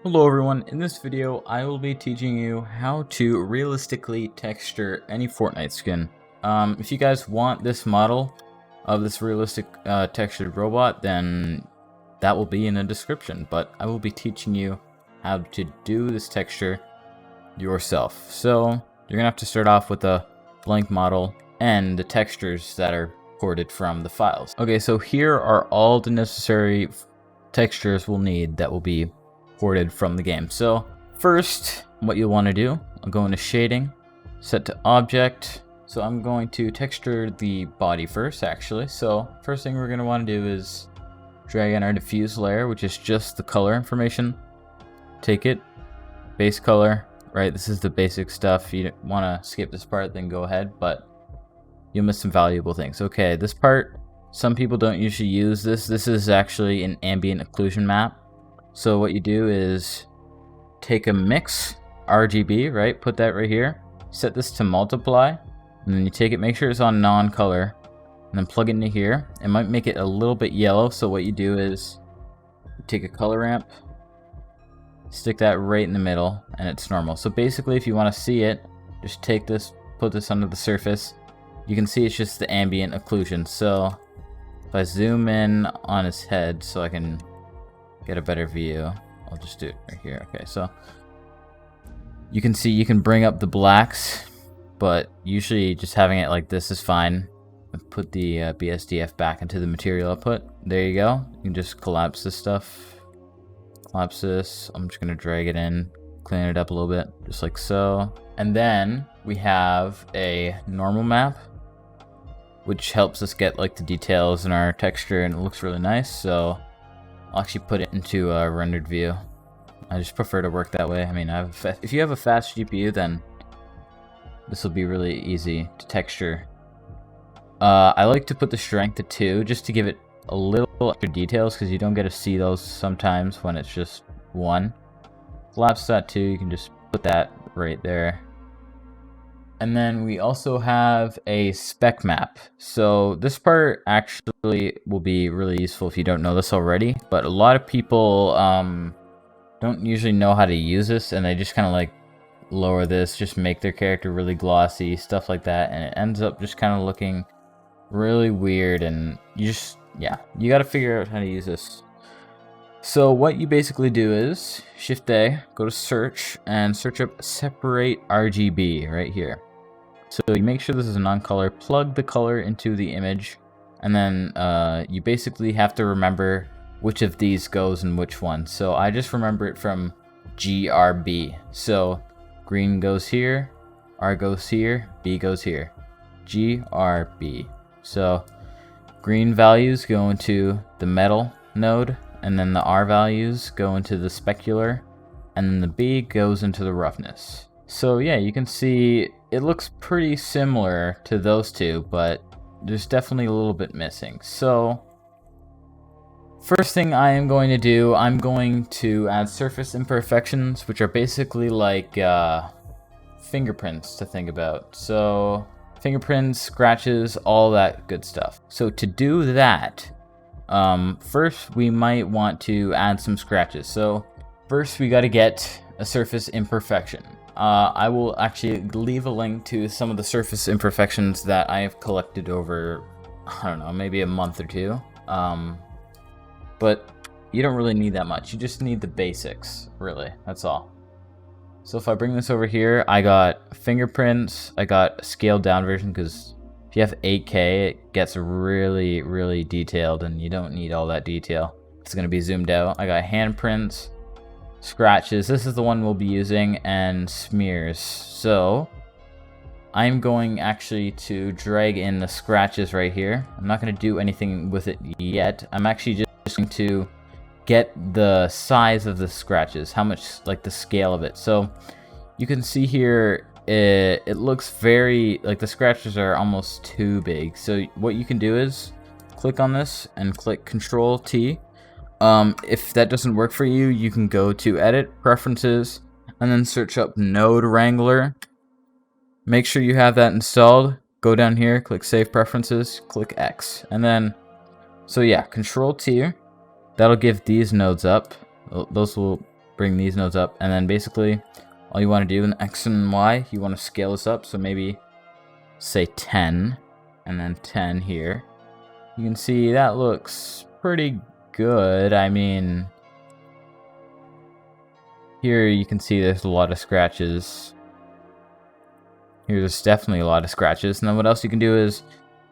Hello everyone, in this video I will be teaching you how to realistically texture any Fortnite skin. If you guys want this model of this realistic textured robot, then that will be in the description, but I will be teaching you how to do this texture yourself. So you're gonna have to start off with a blank model and the textures that are ported from the files. Okay, so here are all the necessary textures we'll need that will be ported from the game. So first, what you'll want to do, I'll go into shading, set to object. So I'm going to texture the body first, actually. So first thing we're going to want to do is drag in our diffuse layer, which is just the color information. Take it, base color, right? This is the basic stuff. You don't want to skip this part, then go ahead, but you'll miss some valuable things. Okay, this part, some people don't usually use this. This is actually an Ambient Occlusion Map. So what you do is take a mix RGB, right? Put that right here. Set this to multiply, and then you take it, make sure it's on non-color, and then plug it into here. It might make it a little bit yellow, so what you do is you take a color ramp, stick that right in the middle, and it's normal. So basically, if you want to see it, just take this, put this under the surface. You can see it's just the ambient occlusion. So if I zoom in on his head so I can get a better view, I'll just do it right here. Okay, so you can see you can bring up the blacks, but usually just having it like this is fine. Put the BSDF back into the material output. There you go. You can just collapse this stuff. Collapse this. I'm just gonna drag it in, clean it up a little bit, just like so. And then we have a normal map, which helps us get like the details in our texture, and it looks really nice. So I'll actually put it into a rendered view. I just prefer to work that way. I mean, if you have a fast GPU, then this will be really easy to texture. I like to put the strength to 2 just to give it a little extra details, because you don't get to see those sometimes when it's just 1. Collapse that 2, you can just put that right there. And then we also have a spec map. So this part actually will be really useful if you don't know this already, but a lot of people don't usually know how to use this, and they just kind of like lower this, just make their character really glossy, stuff like that, and it ends up just kind of looking really weird, and you got to figure out how to use this. So what you basically do is Shift A, go to search, and search up separate RGB right here. So you make sure this is a non-color, plug the color into the image, and then you basically have to remember which of these goes in which one. So I just remember it from GRB. So green goes here, R goes here, B goes here. GRB. So green values go into the metal node, and then the R values go into the specular, and then the B goes into the roughness. So yeah, you can see it looks pretty similar to those two, but there's definitely a little bit missing. So first thing I am going to do, I'm going to add surface imperfections, which are basically like fingerprints to think about. So fingerprints, scratches, all that good stuff. So to do that, first we might want to add some scratches. So first we got to get a surface imperfection. I will actually leave a link to some of the surface imperfections that I have collected over, I don't know, maybe a month or two. But you don't really need that much. You just need the basics, really. That's all. So if I bring this over here, I got fingerprints. I got a scaled down version, because if you have 8K, it gets really, really detailed, and you don't need all that detail. It's going to be zoomed out. I got handprints, scratches, this is the one we'll be using, and smears. So I'm going actually to drag in the scratches right here. I'm not going to do anything with it yet. I'm actually just going to get the size of the scratches, how much, like the scale of it. So you can see here it looks very like the scratches are almost too big. So what you can do is click on this and click Control T. If that doesn't work for you, you can go to Edit, Preferences, and then search up Node Wrangler. Make sure you have that installed. Go down here, click Save Preferences, click X. And then, so yeah, Control T. That'll give these nodes up. Those will bring these nodes up, and then basically all you want to do in the X and Y, you want to scale this up, so maybe say 10, and then 10 here. You can see that looks pretty good. I mean, here you can see there's a lot of scratches. Here's definitely a lot of scratches. And then what else you can do is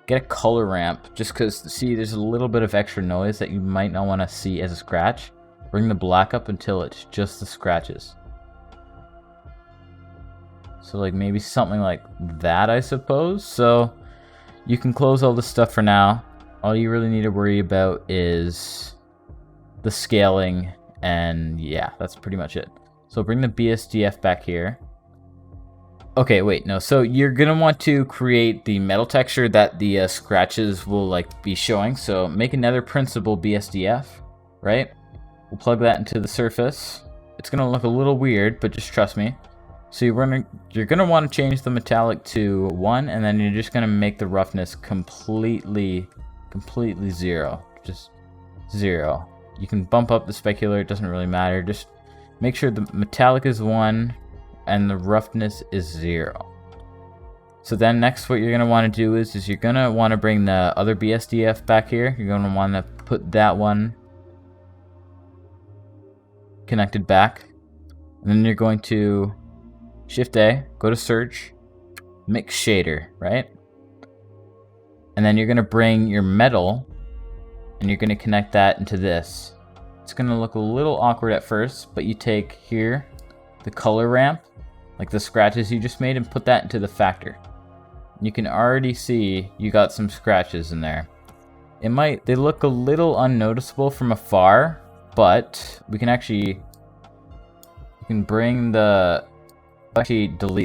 get a color ramp, just because, see, there's a little bit of extra noise that you might not want to see as a scratch. Bring the black up until it's just the scratches. So like maybe something like that, I suppose. So you can close all this stuff for now. All you really need to worry about is the scaling, and yeah, that's pretty much it. So bring the BSDF back here. Okay, wait, no. So you're gonna want to create the metal texture that the scratches will like be showing. So make another principal BSDF, right? We'll plug that into the surface. It's gonna look a little weird, but just trust me. So you're gonna want to change the metallic to 1, and then you're just gonna make the roughness completely 0, just 0. You can bump up the specular, it doesn't really matter. Just make sure the metallic is 1 and the roughness is 0. So then next what you're going to want to do is you're going to want to bring the other BSDF back here. You're going to want to put that one connected back. And then you're going to Shift A, go to search, mix shader, right? And then you're going to bring your metal and you're going to connect that into this. It's going to look a little awkward at first, but you take here the color ramp, like the scratches you just made, and put that into the factor. You can already see you got some scratches in there. They look a little unnoticeable from afar, but we can actually, delete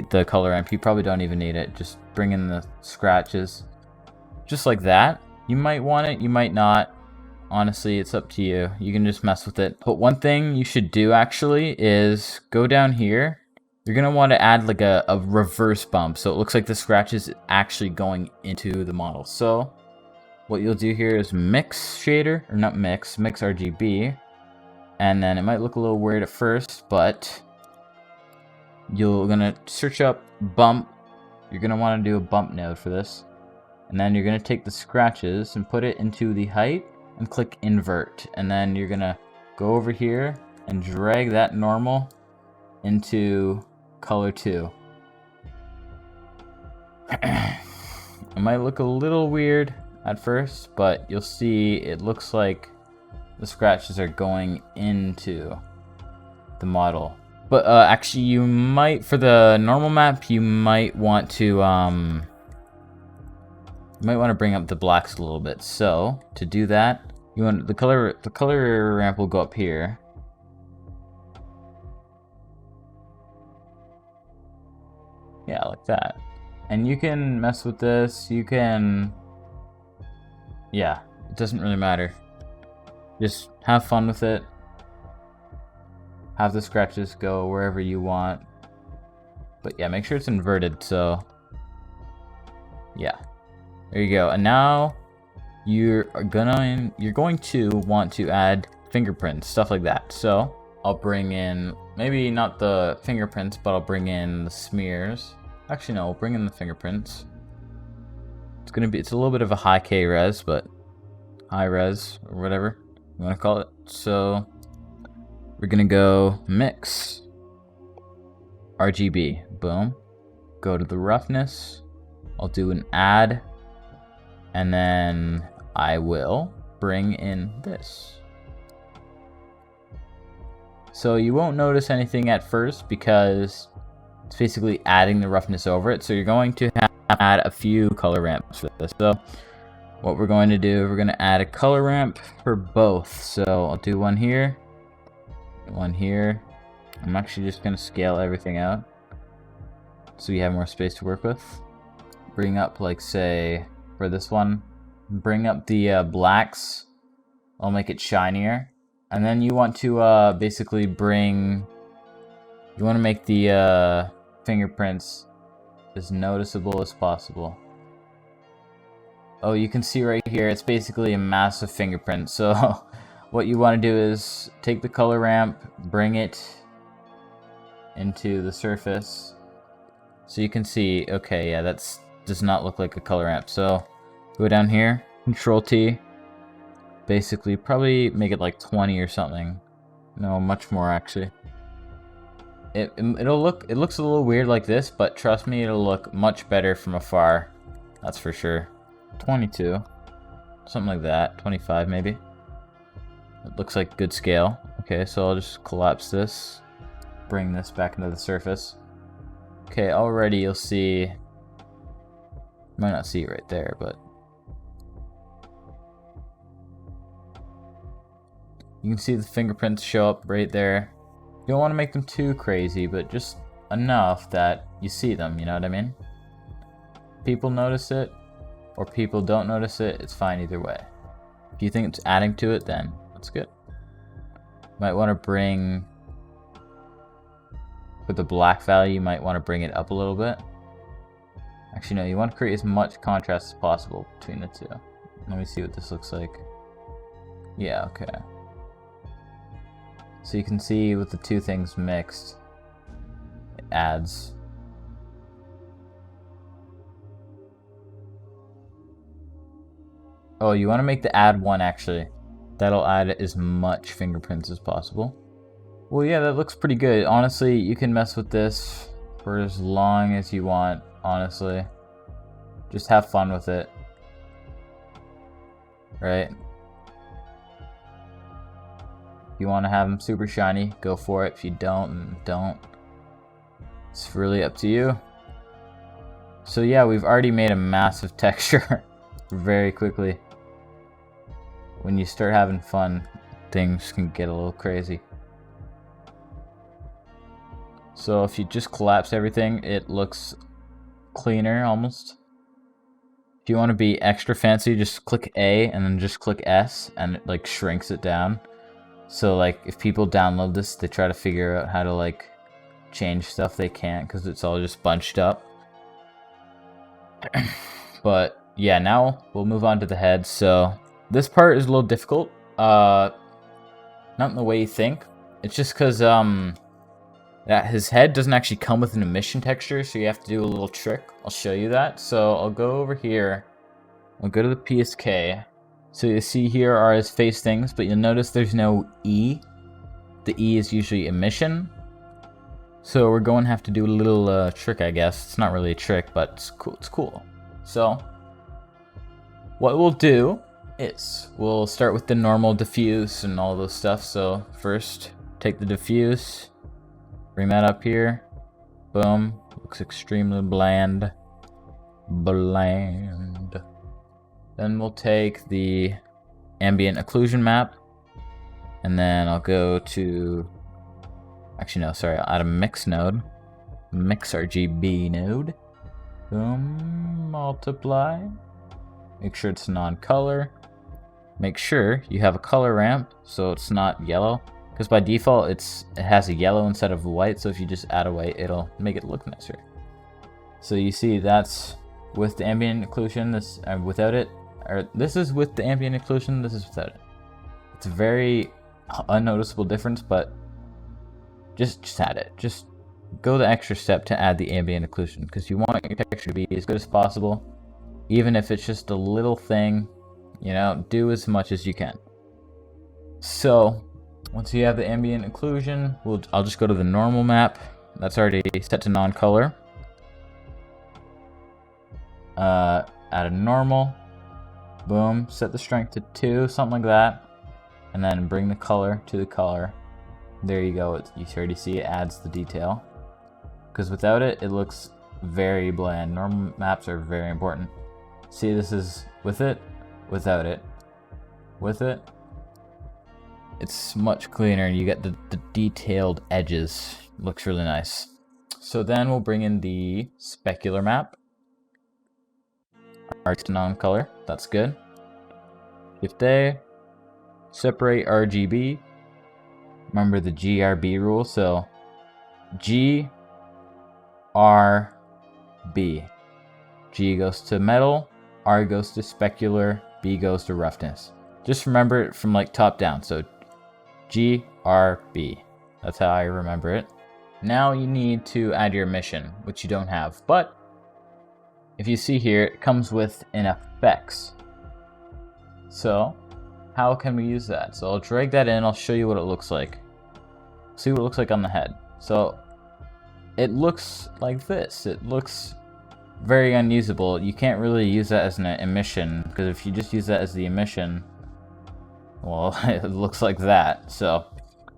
the color ramp. You probably don't even need it. Just bring in the scratches, just like that. You might want it, you might not. Honestly, it's up to you. You can just mess with it. But one thing you should do actually is go down here. You're going to want to add like a reverse bump, so it looks like the scratch is actually going into the model. So what you'll do here is mix shader, or not mix RGB. And then it might look a little weird at first, but you're going to search up bump. You're going to want to do a bump node for this. And then you're going to take the scratches and put it into the height and click invert. And then you're going to go over here and drag that normal into color 2. It might look a little weird at first, but you'll see it looks like the scratches are going into the model. But actually, you might, for the normal map, you might want to bring up the blacks a little bit. So to do that, you want the color ramp will go up here. Yeah, like that. And you can mess with this. You can, yeah, it doesn't really matter. Just have fun with it. Have the scratches go wherever you want. But yeah, make sure it's inverted, so yeah. There you go. And now you're going to want to add fingerprints, stuff like that. So I'll bring in, maybe not the fingerprints, but I'll bring in the smears. Actually, no, we'll bring in the fingerprints. It's a little bit of a high K res, but high res, or whatever you want to call it. So we're gonna go mix RGB, boom. Go to the roughness. I'll do an add, and then I will bring in this. So you won't notice anything at first because it's basically adding the roughness over it. So you're going to add a few color ramps for this. So what we're going to do, we're going to add a color ramp for both. So I'll do one here, one here. I'm actually just going to scale everything out so you have more space to work with. Bring up, like, say, for this one, bring up the blacks. I'll make it shinier. And then you want to basically you want to make the fingerprints as noticeable as possible. Oh, you can see right here, it's basically a massive fingerprint. So what you want to do is take the color ramp, bring it into the surface. So you can see, okay, yeah, that's does not look like a color ramp. So go down here, Control T. Basically, probably make it like 20 or something. No, much more actually. It looks a little weird like this, but trust me, it'll look much better from afar. That's for sure. 22, something like that. 25 maybe. It looks like good scale. Okay, so I'll just collapse this, bring this back into the surface. Okay, already you'll see. You might not see it right there, but you can see the fingerprints show up right there. You don't want to make them too crazy, but just enough that you see them, you know what I mean? People notice it, or people don't notice it, it's fine either way. If you think it's adding to it, then that's good. Might want to bring, with the black value, you might want to bring it up a little bit. Actually, no, you want to create as much contrast as possible between the two. Let me see what this looks like. Yeah, okay. So you can see with the two things mixed, it adds. Oh, you want to make the add one actually. That'll add as much fingerprints as possible. Well, yeah, that looks pretty good. Honestly, you can mess with this for as long as you want, honestly. Just have fun with it. Right? If you want to have them super shiny, go for it. If you don't, then don't. It's really up to you. So yeah, we've already made a massive texture very quickly. When you start having fun, things can get a little crazy. So if you just collapse everything, it looks cleaner almost. If you want to be extra fancy, just click A and then just click S and it like shrinks it down. So like if people download this, they try to figure out how to like change stuff, they can't because it's all just bunched up. But yeah, now we'll move on to the head. So this part is a little difficult. Not in the way you think. It's just because that his head doesn't actually come with an emission texture, so you have to do a little trick. I'll show you that. So I'll go over here. I'll go to the PSK. So you see here are his face things, but you'll notice there's no E. The E is usually emission. So we're going to have to do a little trick, I guess. It's not really a trick, but it's cool. It's cool. So what we'll do is we'll start with the normal diffuse and all those stuff. So first, take the diffuse, bring that up here. Boom. Looks extremely bland. Bland. Then we'll take the Ambient Occlusion Map, and then I'll go to, actually no, sorry, I'll add a mix node, mix RGB node. Boom, multiply. Make sure it's non-color. Make sure you have a color ramp so it's not yellow, because by default it has a yellow instead of white. So if you just add a white, it'll make it look nicer. So you see that's with the ambient occlusion. This without it. Or this is with the ambient occlusion, this is without it. It's a very unnoticeable difference, but just add it. Just go the extra step to add the ambient occlusion, because you want your texture to be as good as possible. Even if it's just a little thing, you know, do as much as you can. So once you have the ambient occlusion, I'll just go to the normal map. That's already set to non-color. Add a normal. Boom, set the strength to 2, something like that, and then bring the color to the color. There you go. You already see it adds the detail, because without it, it looks very bland. Normal maps are very important. See, this is with it, without it, with it. It's much cleaner. You get the detailed edges. Looks really nice. So then we'll bring in the Specular Map. Arts non-color, that's good. Shift A, separate RGB. Remember the GRB rule, so G, R, B. G goes to metal, R goes to specular, B goes to roughness. Just remember it from like top down. So GRB. That's how I remember it. Now you need to add your emission, which you don't have. But if you see here, it comes with an effects. So how can we use that? So I'll drag that in. I'll show you what it looks like. See what it looks like on the head. So it looks like this. It looks very unusable. You can't really use that as an emission, because if you just use that as the emission, well, it looks like that. So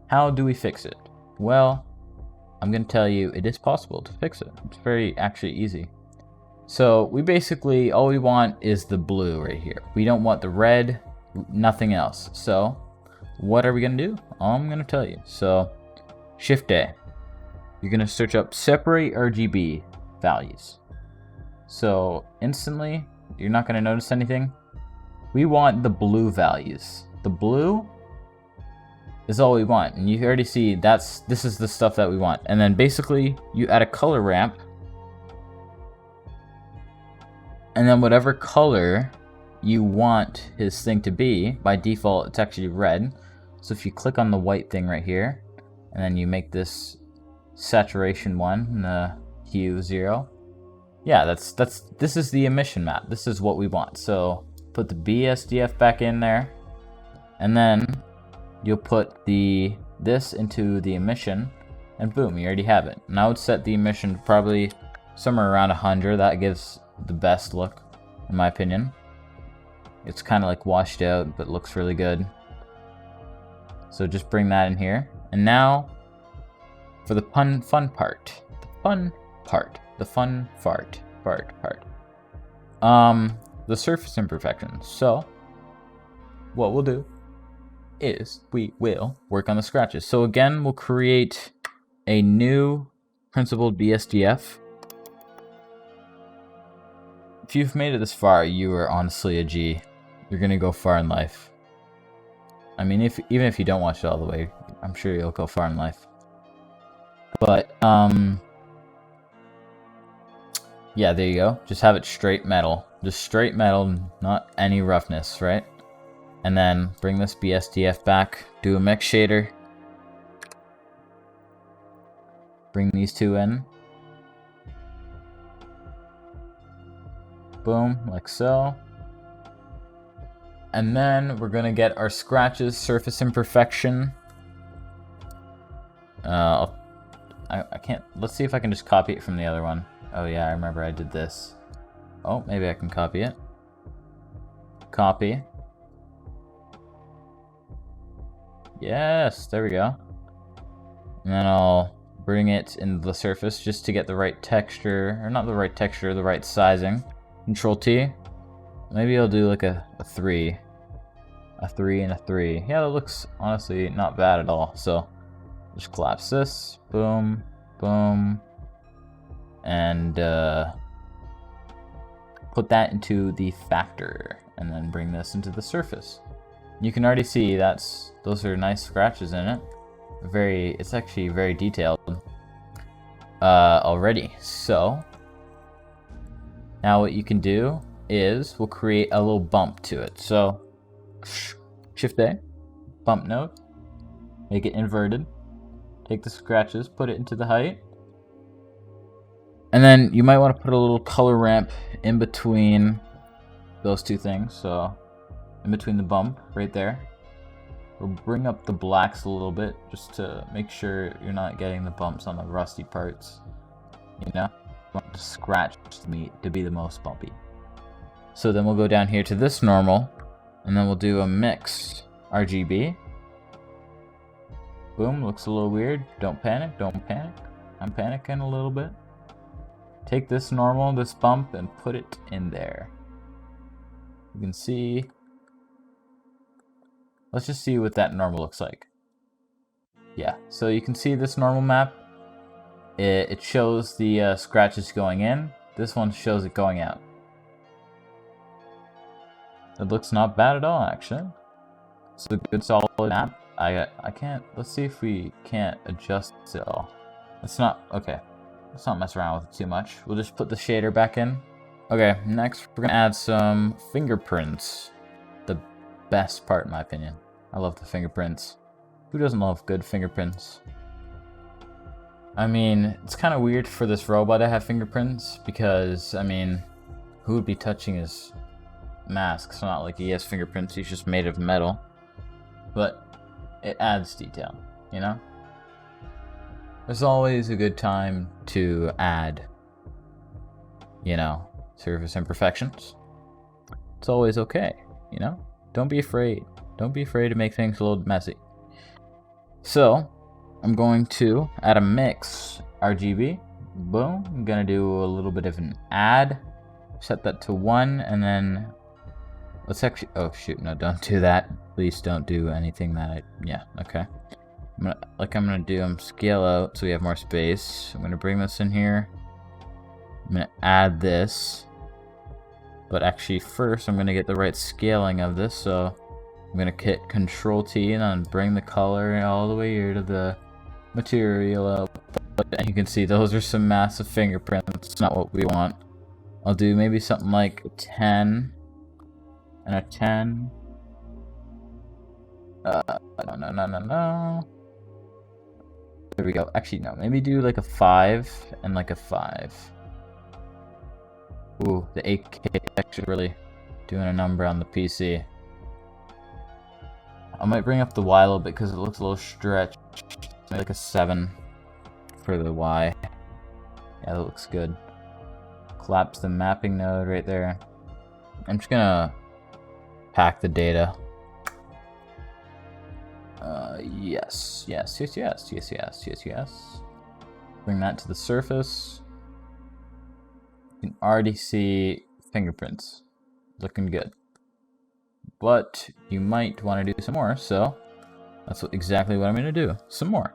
how do we fix it? Well, I'm going to tell you it is possible to fix it. It's very actually easy. So we basically, all we want is the blue right here. We don't want the red, nothing else. So what are we going to do? I'm going to tell you. So Shift A. You're going to search up separate RGB values. So instantly, you're not going to notice anything. We want the blue values. The blue is all we want. And you already see this is the stuff that we want. And then basically, you add a color ramp. And then whatever color you want his thing to be, by default, it's actually red. So if you click on the white thing right here, and then you make this saturation 1 and the hue 0. Yeah, this is the emission map. This is what we want. So put the BSDF back in there, and then you'll put this into the emission, and boom, you already have it. And I would set the emission probably somewhere around 100. That gives the best look, in my opinion. It's kind of like washed out, but looks really good. So just bring that in here. And now, for the fun part. The surface imperfections. So, what we'll do is we will work on the scratches. So again, we'll create a new principled BSDF. If you've made it this far, you are honestly a G. You're gonna go far in life. I mean, even if you don't watch it all the way, I'm sure you'll go far in life. But, yeah, there you go. Just have it straight metal. Just straight metal, not any roughness, right? And then bring this BSDF back, do a mix shader. Bring these two in. Boom, like so. And then we're gonna get our scratches, surface imperfection. I can't, let's see if I can just copy it from the other one. Oh yeah, I remember I did this. Oh, maybe I can copy it. Copy. Yes, there we go. And then I'll bring it into the surface just to get the right texture, or not the right texture, the right sizing. Control T. Maybe I'll do like a 3. A 3 and a 3. Yeah, that looks honestly not bad at all. So just collapse this. Boom, boom. And put that into the factor. And then bring this into the surface. You can already see those are nice scratches in it. It's actually very detailed already. So now what you can do is we'll create a little bump to it. So Shift A, bump node, make it inverted, take the scratches, put it into the height, and then you might want to put a little color ramp in between those two things. So in between the bump right there, we'll bring up the blacks a little bit just to make sure you're not getting the bumps on the rusty parts. You know, you want the scratch to be the most bumpy. So then we'll go down here to this normal, and then we'll do a mix RGB. Boom, looks a little weird. Don't panic, don't panic. I'm panicking a little bit. Take this normal, this bump, and put it in there. You can see. Let's just see what that normal looks like. Yeah, so you can see this normal map. It shows the scratches going in. This one shows it going out. It looks not bad at all, actually. It's a good solid map. I can't, let's see if we can't adjust it all. It's not, okay. Let's not mess around with it too much. We'll just put the shader back in. Okay, next we're gonna add some fingerprints. The best part in my opinion. I love the fingerprints. Who doesn't love good fingerprints? I mean, it's kind of weird for this robot to have fingerprints because, I mean, who would be touching his mask? It's not like he has fingerprints, he's just made of metal. But it adds detail, you know? There's always a good time to add, you know, surface imperfections. It's always okay, you know? Don't be afraid. Don't be afraid to make things a little messy. So, I'm going to add a mix RGB. Boom. I'm going to do a little bit of an add. Set that to 1, and then let's actually... Oh, shoot. No, don't do that. Please don't do anything that I... Yeah, okay. I'm gonna do scale out so we have more space. I'm going to bring this in here. I'm going to add this. But actually, first, I'm going to get the right scaling of this. So, I'm going to hit Control T and then bring the color all the way here to the material up. And you can see those are some massive fingerprints. It's not what we want. I'll do maybe something like a 10 and a 10. No. There we go. Actually, no. Maybe do like a 5 and like a 5. Ooh, the 8K is actually really doing a number on the PC. I might bring up the Y a little bit because it looks a little stretched. Maybe like a 7 for the Y. Yeah, that looks good. Collapse the mapping node right there. I'm just gonna pack the data. Yes. Bring that to the surface. You can already see fingerprints. Looking good. But you might want to do some more, so that's exactly what I'm going to do. Some more.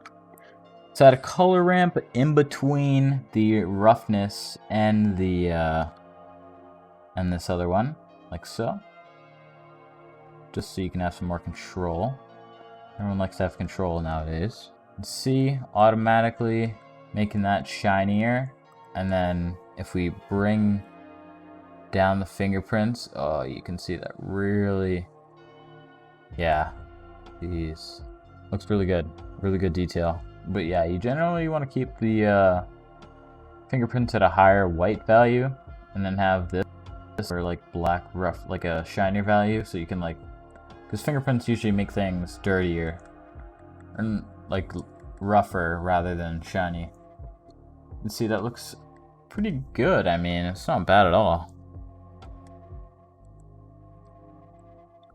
Let's add a color ramp in between the roughness and the and this other one, like so. Just so you can have some more control. Everyone likes to have control nowadays. See, automatically making that shinier, and then if we bring down the fingerprints, oh, you can see that really, yeah, jeez, looks really good detail. But yeah, you generally want to keep the fingerprints at a higher white value, and then have this or like black rough, like a shinier value, so you can like, because fingerprints usually make things dirtier and like rougher rather than shiny. You see, that looks pretty good. I mean, it's not bad at all.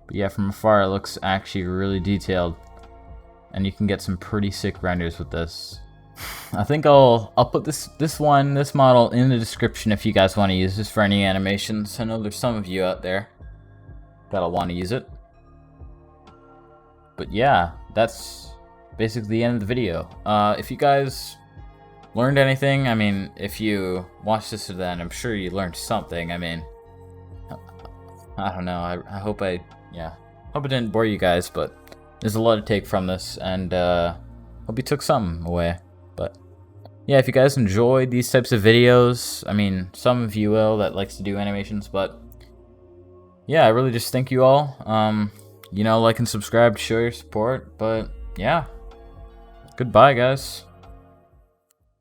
But yeah, from afar it looks actually really detailed, and you can get some pretty sick renders with this. I think I'll put this model in the description if you guys want to use this for any animations. I know there's some of you out there that'll want to use it. But yeah, that's basically the end of the video. If you guys learned anything, I mean, if you watched this to the end, I'm sure you learned something. I mean, I don't know. I hope I didn't bore you guys, but there's a lot to take from this, and hope you took something away. But yeah, if you guys enjoyed these types of videos, I mean, some of you will that likes to do animations, but yeah, I really just thank you all. You know, like and subscribe to show your support, but yeah, goodbye guys.